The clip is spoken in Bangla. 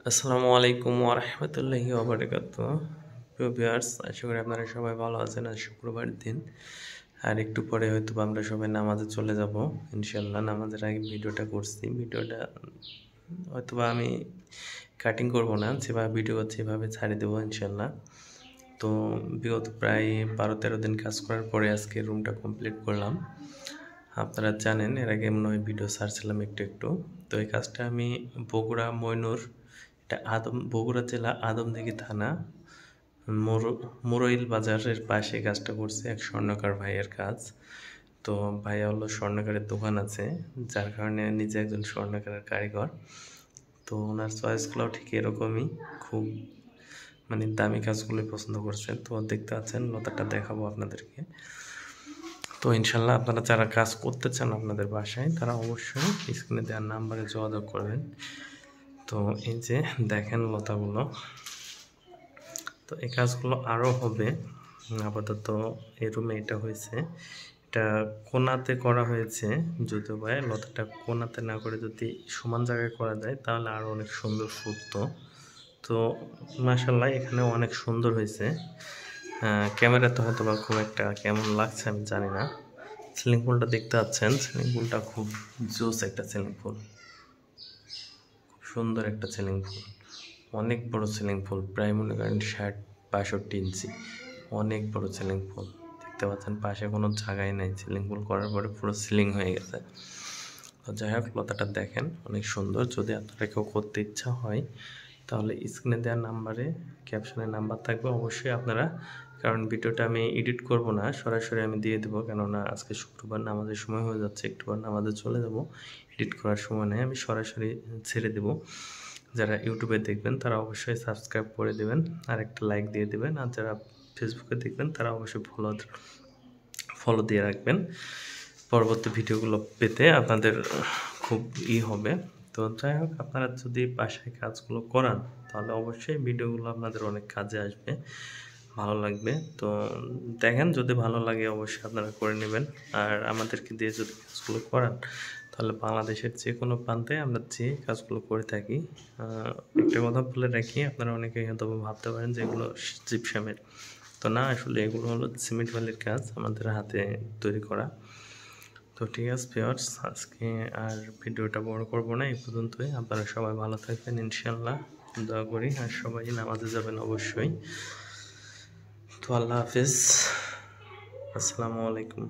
আসসালামু আলাইকুম ওয়া রাহমাতুল্লাহি ওয়া বারাকাতুহু। প্রিয় ভিউয়ার্স, আশা করি আপনারা সবাই ভালো আছেন। আজ শুক্রবার দিন, আর একটু পরে হয়তো আমরা সবাই নামাজে চলে যাব ইনশাল্লাহ। নামাজের আগে ভিডিওটা করছি। ভিডিওটা হয়তোবা আমি কাটিং করব না, যেভাবে ভিডিও হচ্ছে এভাবে ছাড়িয়ে দেবো ইনশাল্লাহ। তো বিগত প্রায় 12-13 দিন কাজ করার পরে আজকে রুমটা কমপ্লিট করলাম। আপনারা জানেন এর আগে মনে হয় ভিডিও ছাড়ছিলাম একটু একটু। তো এই কাজটা আমি বগুড়া ময়নুর, এটা বগুড়া জেলা আদমদীঘি থানা মুরইল বাজারের পাশে কাজটা করছে এক স্বর্ণকার ভাইয়ের কাজ। তো ভাইয়া হলো স্বর্ণকারের দোকান আছে, যার কারণে নিজে একজন স্বর্ণকারের কারিগর। তো ওনার চয়েসগুলোও ঠিক এরকমই, খুব দামি কাজগুলোই পছন্দ করছেন। তো দেখতে পাচ্ছেন, লতাটা দেখাবো আপনাদেরকে। তো ইনশাল্লাহ আপনারা যারা কাজ করতে চান আপনাদের বাসায়, তারা অবশ্যই স্ক্রিনে দেওয়ার নাম্বারে যোগাযোগ করবেন। তো এই যে দেখেন লতাগুলো, তো এই কাজগুলো আরও হবে। আপাতত এই রুমে এটা হয়েছে, এটা কোনাতে করা হয়েছে। যদিও ভাই লতাটা কোনাতে না করে যদি সমান জায়গায় করা যায় তাহলে আরও অনেক সুন্দর ফুটতো। তো মাশাআল্লাহ এখানে অনেক সুন্দর হয়েছে। ক্যামেরাতে হয়তো বা খুব একটা কেমন লাগছে আমি জানি না। সিলিং পুলটা দেখতে পাচ্ছেন, সিলিং পুলটা খুব জোস একটা সিলিং পুল, খুব সুন্দর একটা সিলিং পুল, অনেক বড় সিলিং পুল, প্রায় মনে করেন 60-62 ইঞ্চি, অনেক বড় সিলিং পুল। দেখতে পাচ্ছেন পাশে কোনো জায়গায় নাই, সিলিং পুল করার পরে পুরো সিলিং হয়ে গেছে। তো যাই হোক, লতাটা দেখেন অনেক সুন্দর। যদি আপনারা কেউ করতে ইচ্ছা হয় তাহলে স্ক্রিনে দেওয়ার নাম্বারে, ক্যাপশনে নাম্বার থাকবে, অবশ্যই আপনারা, কারণ ভিডিওটা আমি এডিট করব না, সরাসরি আমি দিয়ে দেবো, কেননা আজকে শুক্রবার নামাজের সময় হয়ে যাচ্ছে, একটু পর নামাজে চলে যাব, এডিট করার সময় নেই, আমি সরাসরি ছেড়ে দেবো। যারা ইউটিউবে দেখবেন তারা অবশ্যই সাবস্ক্রাইব করে দেবেন আর একটা লাইক দিয়ে দেবেন, আর যারা ফেসবুকে দেখবেন তারা অবশ্যই ফলো দিয়ে রাখবেন, পরবর্তী ভিডিওগুলো পেতে আপনাদের খুব হবে। তো যাই হোক, আপনারা যদি বাসায় কাজগুলো করান তাহলে অবশ্যই ভিডিওগুলো আপনাদের অনেক কাজে আসবে, ভালো লাগবে। তো দেখেন, যদি ভালো লাগে অবশ্যই আপনারা করে নেবেন। আর আমাদেরকে দিয়ে যদি কাজগুলো করান তাহলে বাংলাদেশের যে কোনো প্রান্তে আমরা যে কাজগুলো করে থাকি। একটা কথা বলে রাখি, আপনারা অনেকে হয়তো ভাবতে পারেন যে এগুলো জিপসামের, তো না, আসলে এগুলো হলো সিমেন্ট বালির কাজ, আমাদের হাতে তৈরি করা। তো ঠিক আছে ভিউয়ার্স, আজকে আর ভিডিওটা বড় করব না, এই পর্যন্তই। আপনারা সবাই ভালো থাকবেন ইনশাল্লাহ, দোয়া করি, আর সবাই নামাজে যাবেন অবশ্যই। তো আল্লাহ হাফিজ, আসসালামু আলাইকুম।